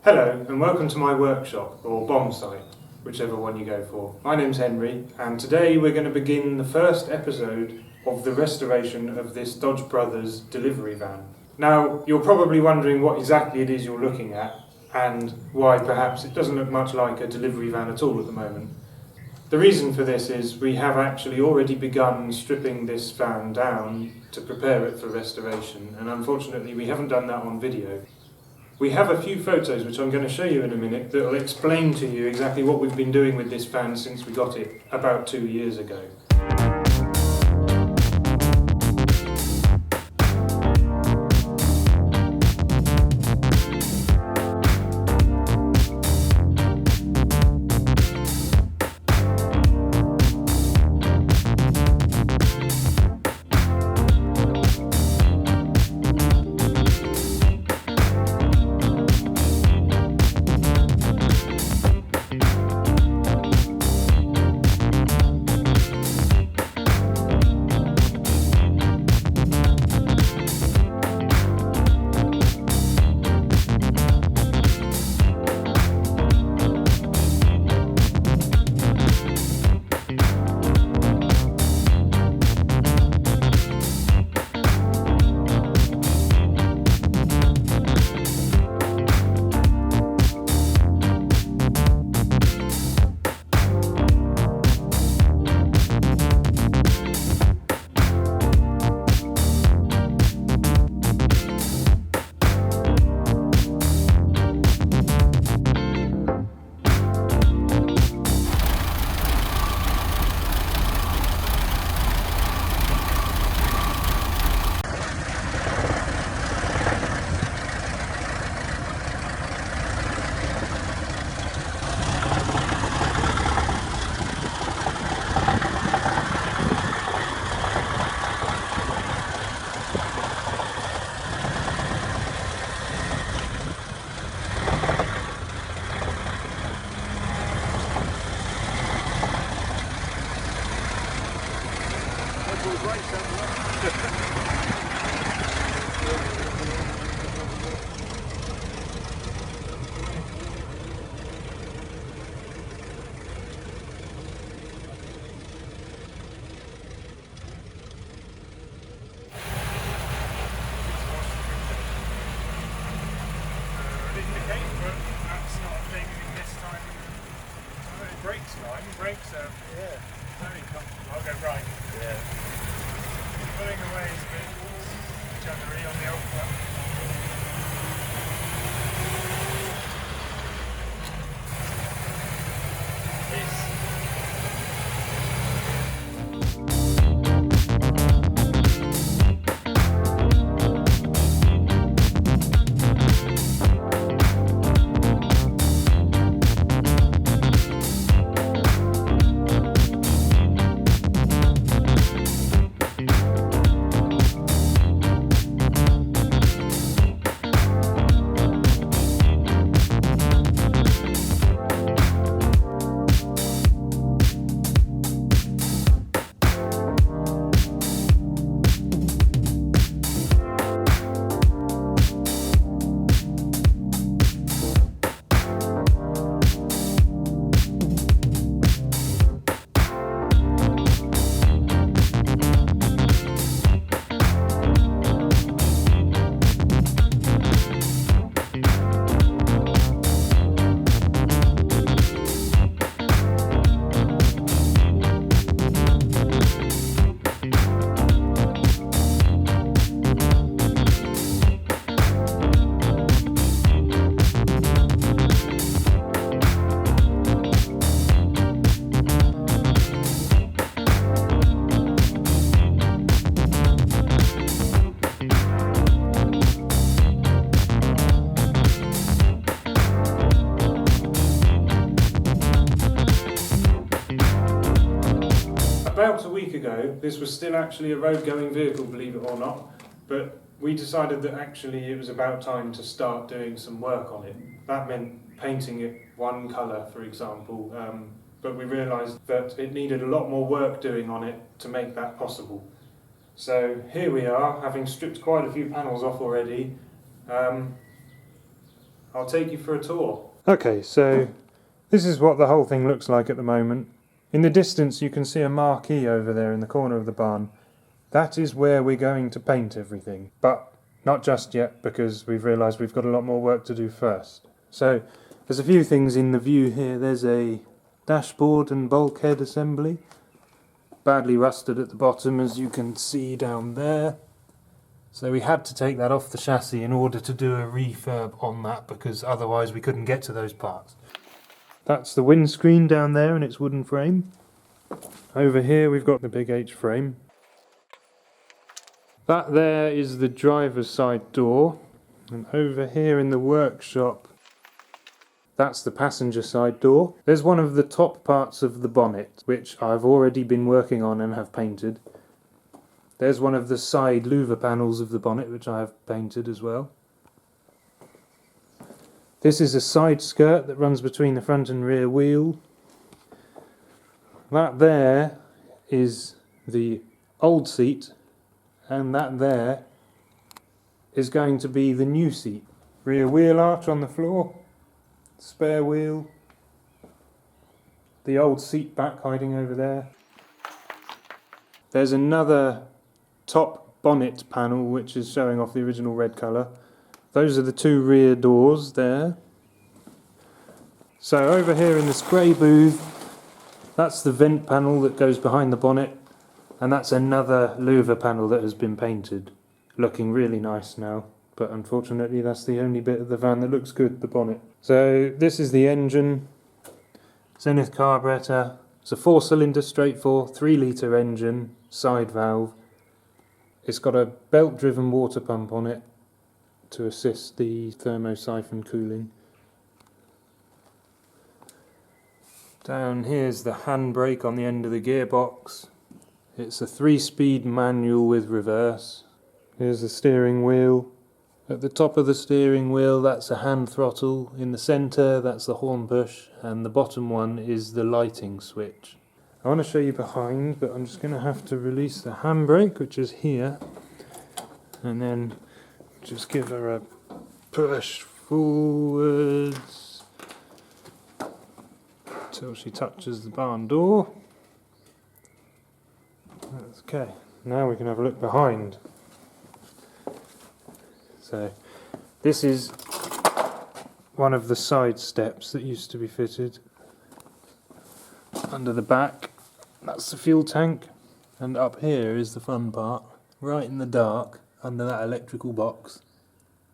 Hello and welcome to my workshop, or bomb site, whichever one you go for. My name's Henry and today we're going to begin the first episode of the restoration of this Dodge Brothers delivery van. Now you're probably wondering what exactly it is you're looking at and why perhaps it doesn't look much like a delivery van at all at the moment. The reason for this is we have actually already begun stripping this van down to prepare it for restoration, and unfortunately we haven't done that on video. We have a few photos which I'm going to show you in a minute that will explain to you exactly what we've been doing with this van since we got it about 2 years ago. Brakes line, brakes are very comfortable. I'll go right. Yeah. Pulling away is a bit juggery on the old one. About a week ago, this was still actually a road-going vehicle, believe it or not, but we decided that actually it was about time to start doing some work on it. That meant painting it one colour, for example, but we realised that it needed a lot more work doing on it to make that possible. So here we are, having stripped quite a few panels off already. I'll take you for a tour. Okay, so this is what the whole thing looks like at the moment. In the distance you can see a marquee over there in the corner of the barn. That is where we're going to paint everything, but not just yet because we've realised we've got a lot more work to do first. So there's a few things in the view here. There's a dashboard and bulkhead assembly, badly rusted at the bottom as you can see down there. So we had to take that off the chassis in order to do a refurb on that because otherwise we couldn't get to those parts. That's the windscreen down there and its wooden frame. Over here we've got the big H frame. That there is the driver's side door, and over here in the workshop that's the passenger side door. There's one of the top parts of the bonnet which I've already been working on and have painted. There's one of the side louver panels of the bonnet which I have painted as well. This is a side skirt that runs between the front and rear wheel. That there is the old seat, and that there is going to be the new seat. Rear wheel arch on the floor, spare wheel, the old seat back hiding over there. There's another top bonnet panel which is showing off the original red colour. Those are the two rear doors there. So over here in the spray booth, that's the vent panel that goes behind the bonnet, and that's another louver panel that has been painted, looking really nice now, but unfortunately that's the only bit of the van that looks good, the bonnet. So this is the engine, Zenith carburettor. It's a 4-cylinder straight 4, 3 litre engine, side valve. It's got a belt-driven water pump on it to assist the thermosiphon cooling. Down here's the handbrake on the end of the gearbox. It's a 3-speed manual with reverse. Here's the steering wheel. At the top of the steering wheel that's a hand throttle. In the centre that's the horn push, and the bottom one is the lighting switch. I want to show you behind, but I'm just going to have to release the handbrake, which is here, and then just give her a push forwards until she touches the barn door. Okay, now we can have a look behind. So this is one of the side steps that used to be fitted under the back. That's the fuel tank, and up here is the fun part, right in the dark under that electrical box.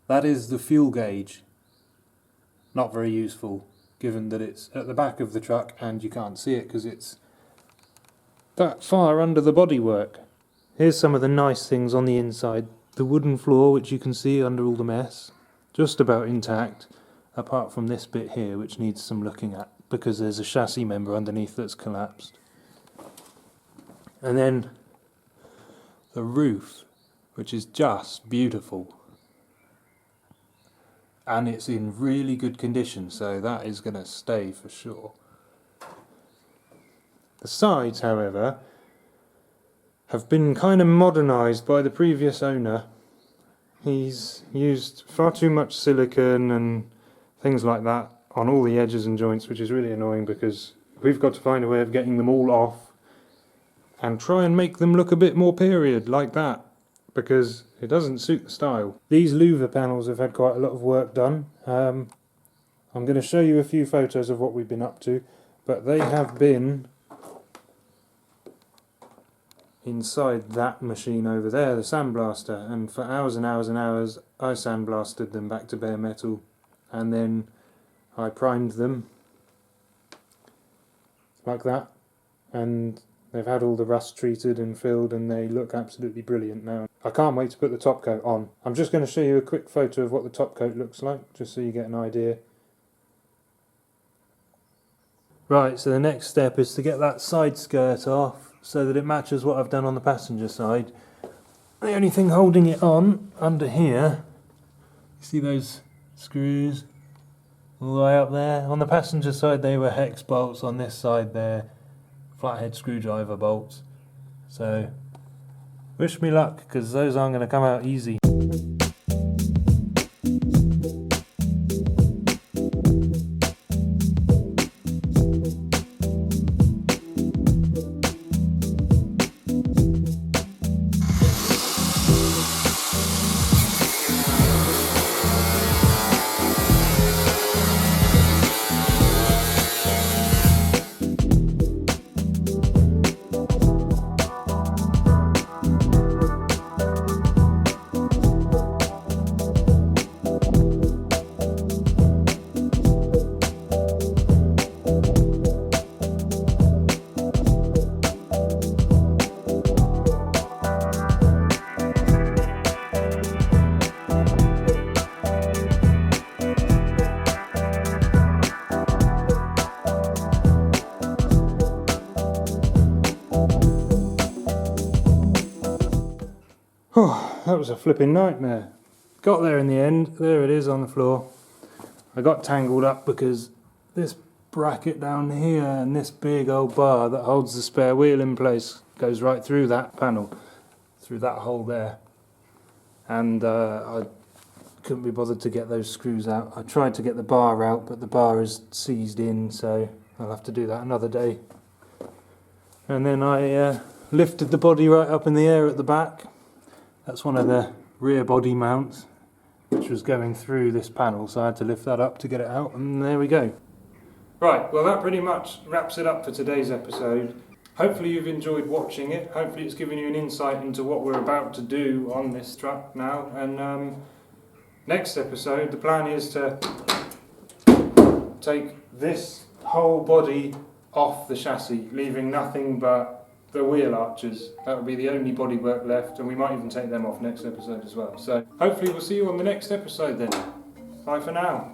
That is the fuel gauge. Not very useful given that it's at the back of the truck and you can't see it because it's that far under the bodywork. Here's some of the nice things on the inside. The wooden floor, which you can see under all the mess, just about intact, apart from this bit here which needs some looking at because there's a chassis member underneath that's collapsed. And then the roof, which is just beautiful, and it's in really good condition, so that is going to stay for sure. The sides, however, have been kind of modernised by the previous owner. He's used far too much silicone and things like that on all the edges and joints, which is really annoying because we've got to find a way of getting them all off and try and make them look a bit more period like that, because it doesn't suit the style. These louver panels have had quite a lot of work done. I'm going to show you a few photos of what we've been up to, but they have been inside that machine over there, the sandblaster, and for hours and hours and hours I sandblasted them back to bare metal, and then I primed them like that, and they've had all the rust treated and filled and they look absolutely brilliant now. I can't wait to put the top coat on. I'm just going to show you a quick photo of what the top coat looks like, just so you get an idea. Right, so the next step is to get that side skirt off so that it matches what I've done on the passenger side. The only thing holding it on under here, you see those screws all the way up there? On the passenger side they were hex bolts, on this side they're flathead screwdriver bolts. So wish me luck, because those aren't going to come out easy. Oh, that was a flipping nightmare. Got there in the end. There it is on the floor. I got tangled up because this bracket down here and this big old bar that holds the spare wheel in place goes right through that panel, through that hole there. And I couldn't be bothered to get those screws out. I tried to get the bar out, but the bar is seized in, so I'll have to do that another day. And then I lifted the body right up in the air at the back. That's one of the rear body mounts, which was going through this panel, so I had to lift that up to get it out, and there we go. Right, well that pretty much wraps it up for today's episode. Hopefully you've enjoyed watching it. Hopefully it's given you an insight into what we're about to do on this truck now. And next episode, the plan is to take this whole body off the chassis, leaving nothing but the wheel arches. That will be the only bodywork left, and we might even take them off next episode as well. So hopefully we'll see you on the next episode then. Bye for now.